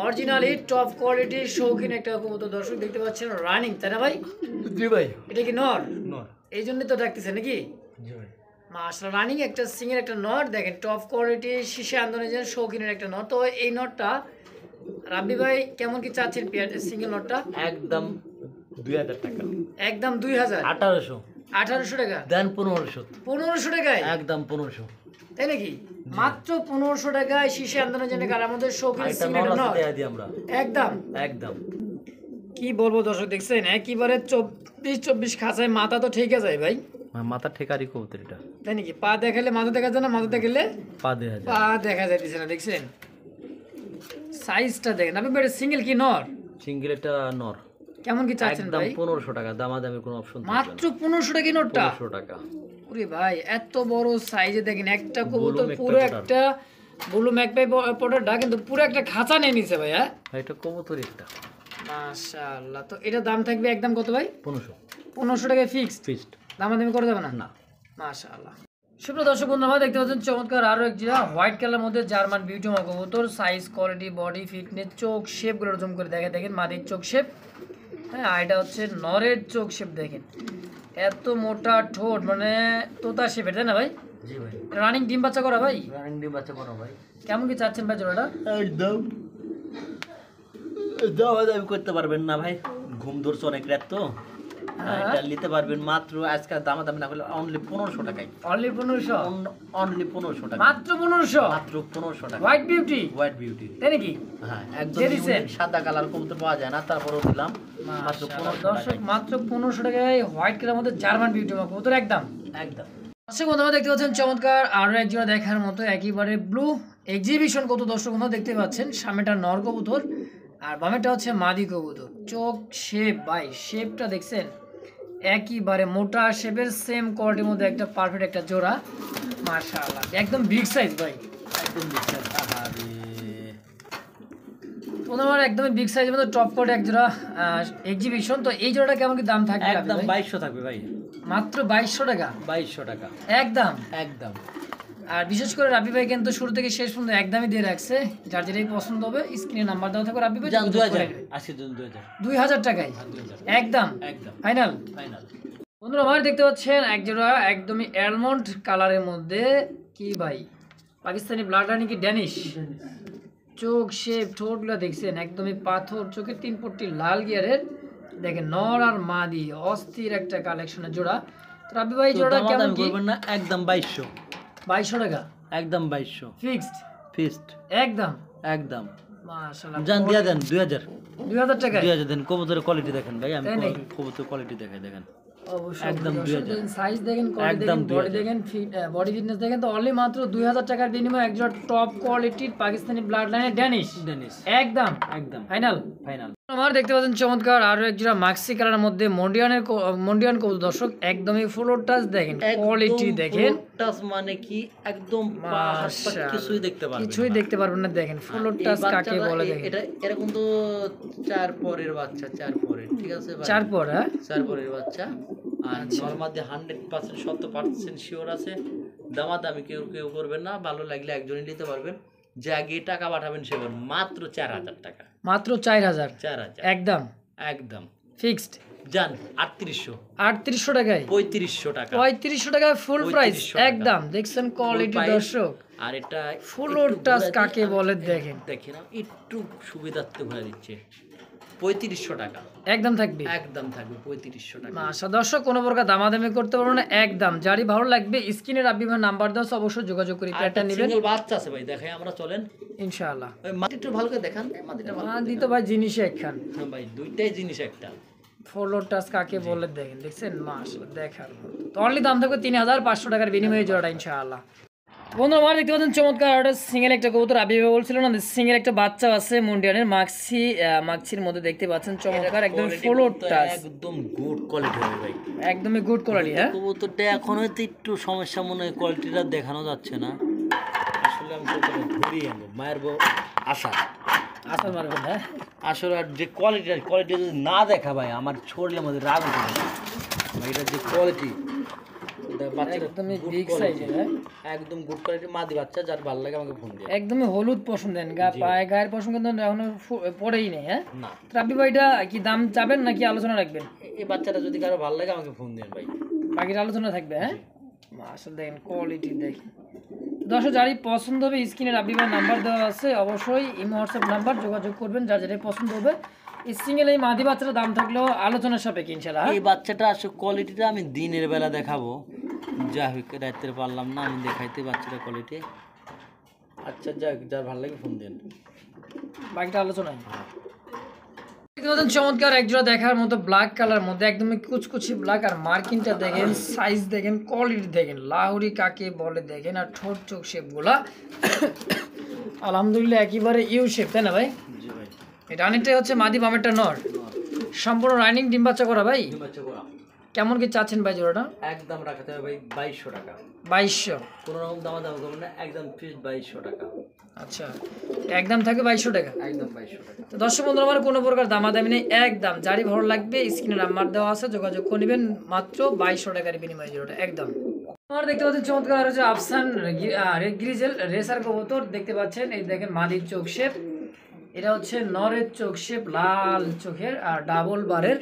অরিজিনালি টপ কোয়ালিটির শৌখিন একটা কবুতর দর্শক দেখতে পাচ্ছেন, রানিং, তাই না ভাই? জি ভাই, এটা কি নর? নর। এই জন্য তো ডাকতেছে নাকি? জি ভাই, মাশাআল্লাহ রানিং একটা সিঙ্গেল একটা নট, দেখেন টপ কোয়ালিটি শীষে আন্দোলনের শৌখিনের একটা নট। তো এই নটটা রাব্বি ভাই কেমন কি চাচ্ছেন সিঙ্গেল নটটা? একদম 2000 টাকা, একদম 2000, 1800 টাকা দেন 1500, 1500 টাকায়, একদম 1500, তাই নাকি? মাত্র 1500 টাকায় শীষে আন্দোলনের কালার মধ্যে শৌখিন এটা সিঙ্গেল নর নট, আছে দেয়া দিই আমরা, একদম। একদম। কি বলবো দর্শক দেখছেন একেবারে 24 খাঁচায় মাথা তো ঠেকে যায় ভাই, মাথা ঠেকারি কবুতর এটা, তাই নাকি? পা দেখালে মাথা দেখা যায় না, মাথা দেখালে পা দেয়া যায়, পা দেখা যাইতেছে না, দেখছেন সাইজটা দেখেন। আপনি বেড়ে সিঙ্গেল কি নর? সিঙ্গেল এটা নর। কেমন কি চাচ্ছেন একদম ভাই? 1500 টাকা, দামাদামির কোনো অপশন থাকবে না, মাত্র 1500 টাকা নোটটা? 1500 টাকা। ওরে ভাই এত বড় সাইজে দেখেন, একটা কবুতর Blue পুরো Magpie একটা ব্লু ম্যাকপাই পটারটা কিন্তু পুরো একটা খাঁচা নিয়ে নিছে ভাই। হ্যাঁ এটা কবুতর একটা, মাশাআল্লাহ। তো এটা দাম থাকবে একদম কত ভাই? 1500, 1500 টাকায় ফিক্সড, ফিক্সড। দামাদামি করে দেবে না? না। মাশাআল্লাহ। সুপ্রিয় দর্শক বন্ধু আমরা দেখতে পাচ্ছেন চমৎকার আরো এক জিরা হোয়াইট কালার মধ্যে জার্মান বিউটিমা কবুতর। সাইজ, কোয়ালিটি, বডি ফিটনেস, চোখ শেপগুলো জম করে দেখে দেখেন, মাদির চোখ শেপ। হ্যাঁ আর এটা হচ্ছে নরের চোখ শেপ, দেখেন এত মোটা ঠোঁট, মানে তোতা শেপের, তাই না ভাই? জি ভাই, রানিং ডিম বাচ্চা করা ভাই। রানিং ডিম বাচ্চা করো ভাই। কেমন কি চাচ্ছেন ভাই জোড়াটা? একদম দামাদামি করতে পারবেন না ভাই, ঘুম ধরছে অনেক রাত তো, এটা নিতে পারবেন মাত্র আজকে দামাদামি না করলে অনলি 1500 টাকায়, অনলি 1500, অনলি 1500 টাকা, মাত্র 1500, মাত্র 1500 টাকা। হোয়াইট বিউটি, হোয়াইট বিউটি, তাই নাকি? হ্যাঁ একদম দিয়ে দিছেন? unique সাদা কালার কবুতর পাওয়া যায় না, তারপরেও দিলাম মাত্র 1500 দর্শক টাকায়, মাত্র 1500 টাকায় হোয়াইট কালার মধ্যে জার্মান বিউটি কবুতর একদম। একদম। দর্শক বন্ধুরা দেখতে পাচ্ছেন চমৎকার আরো এক জোড়া দেখার মতো একেবারে ব্লু এক্সিবিশন কত দর্শক বন্ধু দেখতে পাচ্ছেন। সামনেটা নর কবুতর আর বামেটা হচ্ছে মাদি কবুতর। চোখ শেপ ভাই শেপটা দেখছেন একেবারে মোটা শেপের সেম কোয়ালিটির মধ্যে একটা পারফেক্ট একটা জোড়া মাশাআল্লাহ একদম বিগ সাইজ ভাই একদম বিশ্বাস। আহারে তোমার একদমই বিগ সাইজের মধ্যে টপ কোয়ালিটি এক জোড়া এক্সিবিশন। তো এই জোড়াটা কেমন কি দাম থাকবে? একদম 2200 থাকবে ভাই, মাত্র 2200 টাকা। 2200 টাকা একদম একদম। আর বিশেষ করে রাবি ভাই কিন্তু শুরু থেকে শেষ পর্যন্ত একদমই দিয়ে রাখছে। যার যেটাই পছন্দ হবে স্ক্রিনে নাম্বার দেওয়া থাকবে রাবি ভাই জান 2000 আজকের জন্য 2000 টাকায় 2000 একদম একদম ফাইনাল। ফাইনাল। বন্ধুরা আমার দেখতে পাচ্ছেন এক জোড়া একদমই অ্যালমন্ড কালারের মধ্যে কি ভাই পাকিস্তানি ব্লাড রানি কি ড্যানিশ চোখ শেপ ঠোঁটগুলো দেখছেন একদমই পাথর চোখের 3 পট্টি লাল গিয়ারের দেখেন নর আর মাদি অস্থির একটা কালেকশনের জোড়া। তো রাবি ভাই জোড়া কেমন কি করবেন না? একদম 2200 2200 টাকা একদম 2200 ফিক্সড ফিক্সড একদম একদম। মাশাআল্লাহ জান দিয়া দেন 2000 2000 টাকা 2000 দেন। কবুতরের কোয়ালিটি দেখেন ভাই, আমি তাই নাকি? কবুতরের কোয়ালিটি দেখাই দেখেন অবশ্যই একদম 2000 সাইজ দেখেন কোয়ালিটি দেখেন একদম বডি 2000 দেখেন বডি ফিটনেস দেখেন। তো অনলি মাত্র 2000 টাকার বিনিময়ে একজন টপ কোয়ালিটির পাকিস্তানি ব্লাড লাইনের ড্যানিশ ডেনিস একদম একদম ফাইনাল। ফাইনাল। আমার দেখতে পাচ্ছেন চমৎকার আরো এক জোড়া মাক্সি কালারের মধ্যে মন্ডিয়ান কবুতর দর্শক একদমই ফ্লোর টাচ দেখেন কোয়ালিটি দেখেন টাচ মানে কি একদম কিছুই দেখতে পারবেন কিছুই দেখতে পারবেন না দেখেন ফ্লোর টাচ কাকে বলে দেখেন। এটা এরকম তো 4 পরের বাচ্চা, 4 পরের, ঠিক আছে ভাই? 4 পর হ্যাঁ 4 পরের বাচ্চা। আর নরমাদি 100% 100% শিওর আছে। দামাদামি কেউ কেউ করবেন না, ভালো লাগলে একজনই নিতে পারবেন। যে আগে টাকা পাঠাবেন সে মাত্র 4000 টাকা, মাত্র 4000 4000 একদম একদম ফিক্সড। জান 3800 3800 টাকায় 3500 টাকা 3500 টাকায় ফুল প্রাইস 3500 টাকা। একদম দেখছেন কোয়ালিটি price। দর্শক আর এটা ফ্লোর টাচ কাকে বলে দেখেন দেখেন একটু সুবিধার্থে ঘুরে দিচ্ছে 3500 টাকা একদম থাকবে একদম থাকবে 3500 টাকা। আশা দর্শক কোনো প্রকার দামাদামি করতে পারবো না একদম যারই ভালো লাগবে স্ক্রিনে রাব্বি ভাই নাম্বার দাও অবশ্যই যোগাযোগ করে প্যাটার্ন নেবেন সিঙ্গেল বাচ্চা আছে ভাই, দেখাই আমরা চলেন ইনশাআল্লাহ। ওই মাটিটা ভালো করে দেখান, মাটিটা ভালো করে দিত ভাই জিনিসে একখান দেখান ভাই, দুইটাই জিনিস একটা। ফ্লোর টাচ কাকে বলে দেখেন দেখছেন মাশাআল্লাহ দেখার মতো। তো অনলি দাম থাকবে 3500 টাকার বিনিময়ে জোড়াটা ইনশাআল্লাহ। বন্ধু আমার দেখতে পাচ্ছেন চমৎকার একটা সিঙ্গেল একটা কবুতর আবি ভাই বলছিল না সিঙ্গেল একটা বাচ্চা আছে মুন্ডিয়ানের মাক্সির মধ্যে দেখতে পাচ্ছেন চমৎকার একদম ফ্লোর টাচ একদম গুড কোয়ালিটি হবে ভাই, একদমই গুড কোয়ালিটি হ্যাঁ। কবুতরটা এখন হয়তো একটু সমস্যা মনে হয়, কোয়ালিটিটা দেখানো যাচ্ছে না। আসলে আমি তো ঘুরিয়ে আনবো মায়ের বউ আশা আসল মারবেন হ্যাঁ আসলে আর যে কোয়ালিটি যদি না দেখা ভাই আমার শরীরের মধ্যে রাগ উঠে যাবে ভাই। এটার যে কোয়ালিটি একদমই বিগ সাইজের হ্যাঁ একদম গুড কোয়ালিটি মাদি বাচ্চা, যার ভালো লাগে আমাকে ফোন দিয়ে। একদমই হলুদ পছন্দ দেন গায়ের পছন্দ কিন্তু এখনো পড়েই নেই হ্যাঁ। না রাব্বি ভাইটা কি দাম চাবেন নাকি আলোচনা রাখবেন? এই বাচ্চাটা যদি কারো ভালো লাগে আমাকে ফোন দেন ভাই, বাকির আলোচনা থাকবে হ্যাঁ। আসলে দেখেন কোয়ালিটি দেখেন দর্শক যারই পছন্দ হবে স্ক্রিনে রাব্বি ভাই নাম্বার দেওয়া আছে অবশ্যই ইমো হোয়াটসঅ্যাপ নাম্বার যোগাযোগ করবেন যার যেটাই পছন্দ হবে। সিঙ্গেল এই মাদি বাচ্চাটার দাম থাকলেও আলোচনার সাপেক্ষে ইনশাআল্লাহ। এই বাচ্চাটা আসলে কোয়ালিটিটা আমি দিনের বেলা দেখাবো, যা হোক রাত্রে পারলাম না আমি দেখাইতে বাচ্চাটা কোয়ালিটি। আচ্ছা যাক, যার ভালো লাগে ফোন দেন, বাকিটা আলোচনায়। চমৎকার একজোড়া দেখার মতো ব্ল্যাক কালার মধ্যে একদমই কুচকুচি ব্ল্যাক আর মার্কিনটা দেখেন সাইজ দেখেন কোয়ালিটি দেখেন লাহুরি কাকে বলে দেখেন আর ঠোঁট চোখ শেপ গুলা আলহামদুলিল্লাহ একেবারে ইউ শেপ তাই না ভাই? জি ভাই। এটা রানিংটাই হচ্ছে মাদি বামেরটা নর সম্পূর্ণ রানিং ডিম বাচ্চা করা ভাই। বাচ্চা করা কেমন কি চাচ্ছেন ভাই জোড়াটা? একদম রাখাতে হবে ভাই 2200 টাকা, 2200 কোনো রকম দামাদামি করবেন না, একদম ফিক্স 2200 টাকা। আচ্ছা একদম থাকে 2200 টাকা একদম 2200 টাকা। তো দর্শক বন্ধুরা আমার কোনো প্রকার দামাদামি নেই একদম যারই ভালো লাগবে স্ক্রিনে নাম্বার দেওয়া আছে যোগাযোগ করে নেবেন মাত্র 2200 টাকার বিনিময়ে জোড়াটা একদম। আমার দেখতে পাচ্ছেন চমৎকার হচ্ছে আফসান গ্রিজেল রেসার কবুতর দেখতে পাচ্ছেন এই দেখেন মাদির চোখ শেপ এটা হচ্ছে নরের চোখ শেপ লাল চোখের আর ডাবল বারের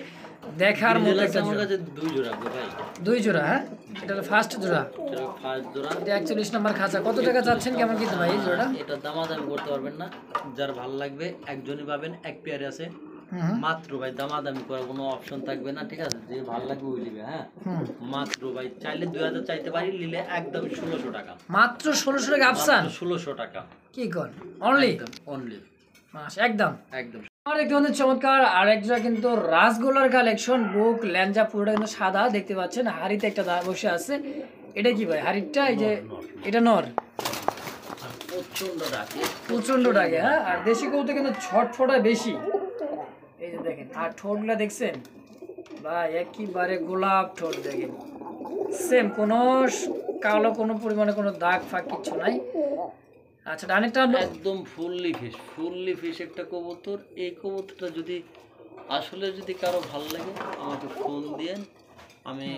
দেখার মতো একটা আমার কাছে দুই জোড়া আছে ভাই, দুই জোড়া হ্যাঁ এটা ফার্স্ট জোড়া এটা ফার্স্ট জোড়া, এটা 41 নম্বর খাঁচা। কত টাকা চাচ্ছেন কেমন কি ভাই এই জোড়াটা? এটা দামাদামি করতে পারবেন না, যার ভালো লাগবে একজনই পাবেন, এক পেয়ারে আছে মাত্র ভাই, দামাদামি করার কোনো অপশন থাকবে না, ঠিক আছে? যে ভালো লাগবে ওই দিবে হ্যাঁ। মাত্র ভাই চাইলে 2000 চাইতে পারি, নিলে একদম 1600 টাকা, মাত্র 1600 টাকা আফসান 1600 টাকা কি কর অনলি অনলি একদম একদম। আমার দেখতে পাচ্ছেন চমৎকার আর একটা কিন্তু রাসগোলার কালেকশন বুক ল্যাঞ্জা পুরোটা কিন্তু সাদা দেখতে পাচ্ছেন হাড়িতে একটা বসে আছে এটা কি ভাই হাড়িটা? এই যে নর, নর। এটা নর, আর প্রচন্ড ডাকে, প্রচন্ড ডাকে। হ্যাঁ, আর দেশি কবুতর কিন্তু ছটফটা বেশি। এই যে দেখেন, আর ঠোঁটগুলা দেখছেন ভাই, একেবারে গোলাপ ঠোঁট দেখেন, সেম কোনো কালো কোনো পরিমাণে কোনো দাগ ফাঁক কিচ্ছু নাই। আচ্ছা, ডানেরটা একদম ফুললি ফিশ একটা কবুতর। এই কবুতরটা যদি আসলে যদি কারো ভালো লাগে আমাকে ফোন দিয়েন, আমি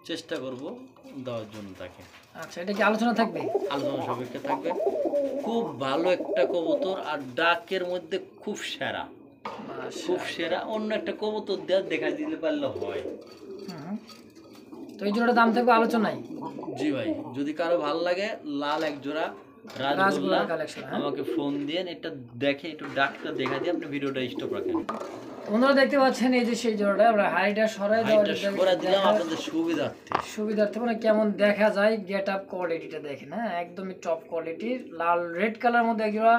চেষ্টা করব দেওয়ার জন্য তাকে। আচ্ছা, এটা কি আলোচনা থাকবে? আলোচনা সাপেক্ষে থাকবে। খুব ভালো একটা কবুতর, আর ডাকের মধ্যে খুব সেরা, খুব সেরা। অন্য একটা কবুতর দেওয়া দেখা দিতে পারলে হয়। হুম। তো এই জোড়াটা দাম থাকবে আলোচনায়। জি ভাই, যদি কারো ভালো লাগে লাল এক জোড়া রাজগোল্লা রাজগোল্লার কালেকশন। আমাকে ফোন দিয়েন, এটা দেখে একটু ডাকটা দেখা দিয়ে আপনি ভিডিওটা স্টপ রাখেন। বন্ধুরা দেখতে পাচ্ছেন এই যে সেই জোড়াটা, আমরা হাইটা সরাই দেওয়ার হাইটটা সরা দিলাম আপনাদের সুবিধার্থে। সুবিধার্থে, মানে কেমন দেখা যায় গেট আপ কোয়ালিটিটা দেখেন। হ্যাঁ, একদমই টপ কোয়ালিটির লাল রেড কালার মধ্যে একজোড়া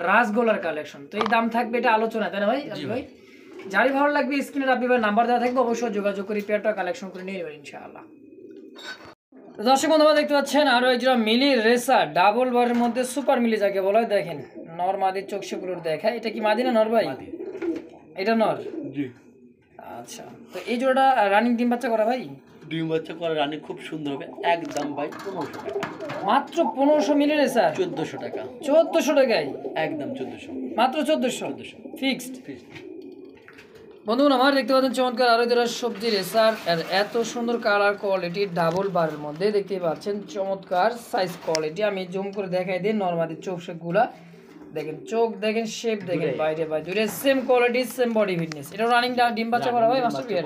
রাজগোলার কালেকশন। তো এই দাম থাকবে এটা আলোচনায়, তাই না ভাই? জি ভাই, যারই ভালো লাগবে স্ক্রিনে আপনি নাম্বার দেওয়া থাকবে, অবশ্যই যোগাযোগ করে পেয়ারটা কালেকশন করে নিয়ে নেবেন ইনশাআল্লাহ। তো দর্শক বন্ধুরা দেখতে পাচ্ছেন আরো একজোড়া মিলি রেসার, ডাবল বারের মধ্যে সুপার মিলি যাকে বলা হয়। দেখেন নর মাদির চোখ সেগুলোর দেখায়। এটা কি মাদি না নর ভাই? এটা নর। জি। আচ্ছা, তো এই জোড়াটা রানিং ডিম বাচ্চা করা ভাই? ডিম বাচ্চা করে রানী খুব সুন্দর হবে। একদম ভাই 1500 টাকা। মাত্র 1500 মিলি রেসার, 1400 টাকা। 1400 টাকায়? একদম 1400। মাত্র 1400 ফিক্সড। Fixed। বন্ধুগণ আমার দেখতে পাচ্ছেন চমৎকার আরো দুটো সবজি রেসার, আর এত সুন্দর কালার কোয়ালিটি ডাবল বারের মধ্যে দেখতে পাচ্ছেন, চমৎকার সাইজ কোয়ালিটি। আমি জুম করে দেখাই দিই নরমালি চোখ গুলা দেখেন, চোখ দেখেন, শেপ দেখেন, বাইরে বাইরে same quality same body fitness. এটা রানিং ডিম বাচ্চা করা হয় মাস্টার পিয়ার।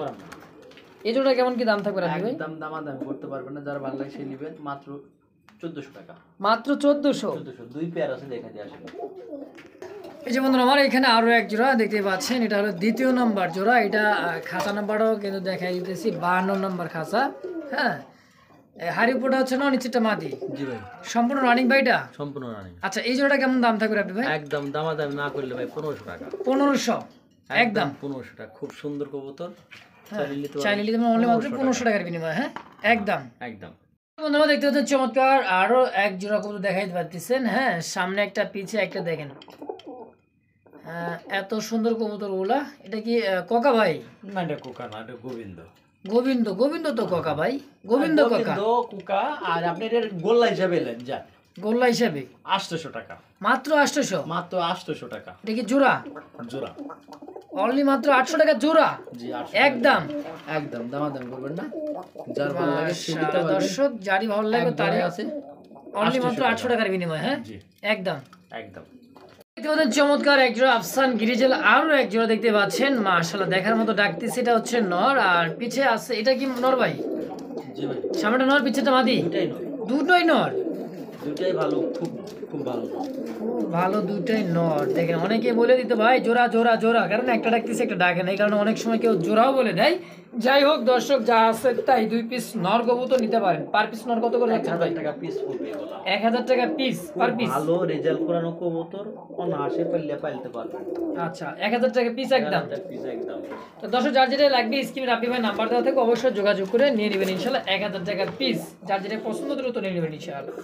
এই জোড়া কেমন কি দাম থাকবে রাখি ভাই? একদম দামাদামি করতে পারবেন না, যারা ভালো লাগে সে নেবেন। মাত্র 1400 টাকা। মাত্র 1400। 1400 দুই পেয়ার আছে, দেখা দিয়ে আসলে। এই যে বন্ধুরা আমার এখানে আরো এক জোড়া দেখতে পাচ্ছেন, এটা হলো দ্বিতীয় নাম্বার জোড়া। এটা খাঁচা নাম্বারও কিন্তু দেখাই দিতেছি, 52 নাম্বার খাঁচা। হ্যাঁ, হারিপুটা হচ্ছে না, নিচেরটা মাদি। জি ভাই, সম্পূর্ণ রানিং ভাইটা? সম্পূর্ণ রানিং। আচ্ছা, এই জোড়াটা কেমন দাম থাকবে আপনি ভাই? একদম দামাদামি না করলে ভাই 1500 টাকা। 1500 একদম 1500 টাকা। খুব সুন্দর কবুতর, চাইলে নিতে অনলি মাত্র 1500 টাকার বিনিময়ে। হ্যাঁ, একদম একদম। বন্ধুরা দেখতে পাচ্ছেন চমৎকার আরো এক জোড়া কবুতর দেখাইতে পারতেছেন। হ্যাঁ, সামনে একটা পিছে একটা দেখেন, এত সুন্দর কবুতর গুলা। এটা কি কোকা ভাই? না, এটা কোকা না, এটা গোবিন্দ। গোবিন্দ? গোবিন্দ তো কোকা ভাই, গোবিন্দ কোকা। কোকা। আর আপনি এর গোল্লা হিসাবে এলেন যা, গোল্লা হিসাবে 800 টাকা। মাত্র 800? মাত্র 800 টাকা। এটা কি জোড়া? জোড়া। অনলি মাত্র 800 টাকা জোড়া? জি, 800 একদম একদম দামাদামি করবেন না, যার ভালো লাগে সে নিতে পারবে। দর্শক যারই ভালো লাগবে তারই আছে। অনলি মাত্র 800 টাকার বিনিময়ে। হ্যাঁ, জি একদম একদম। দেখতে পাচ্ছেন চমৎকার এক জোড়া আফসান গিরিজেল, আরো এক জোড়া দেখতে পাচ্ছেন মাশাআল্লাহ দেখার মতো ডাকতেছে। এটা হচ্ছে নর, আর পিছে আছে এটা কি নর ভাই? জি ভাই, সামনেটা নর, পিছেটা মাদি? দুটাই নয়, দুটোই নর। দুটাই ভালো, খুব খুব ভালো। খুব ভালো, দুটোই নর। দেখেন অনেকে বলে দিতে ভাই জোড়া জোড়া জোড়া, কারণ একটা ডাকতেছে একটা ডাকে না, এই কারণে অনেক সময় কেউ জোড়াও বলে দেয়। যাই হোক দর্শক, যা আছে তাই 2 পিস নর কবুতর নিতে পারেন। পার পিস নর কত করে যাচ্ছেন ভাই? 1000 টাকা পিস পড়বে এগুলা। 1000 টাকা পিস পার পিস? ভালো রেজাল্ট করানো কবুতর অনায়াসে পাইতে পারবেন। আচ্ছা, 1000 টাকা পিস একদম। 1000 পিস একদম। তো দর্শক যার যেটা লাগবে স্ক্রিনে রাব্বি ভাই নাম্বার দেওয়া থেকে অবশ্যই যোগাযোগ করে নিয়ে নেবেন ইনশাআল্লাহ। 1000 টাকা পিস, যার যেটা পছন্দ দ্রুত নিয়ে নেবেন ইনশাআল্লাহ।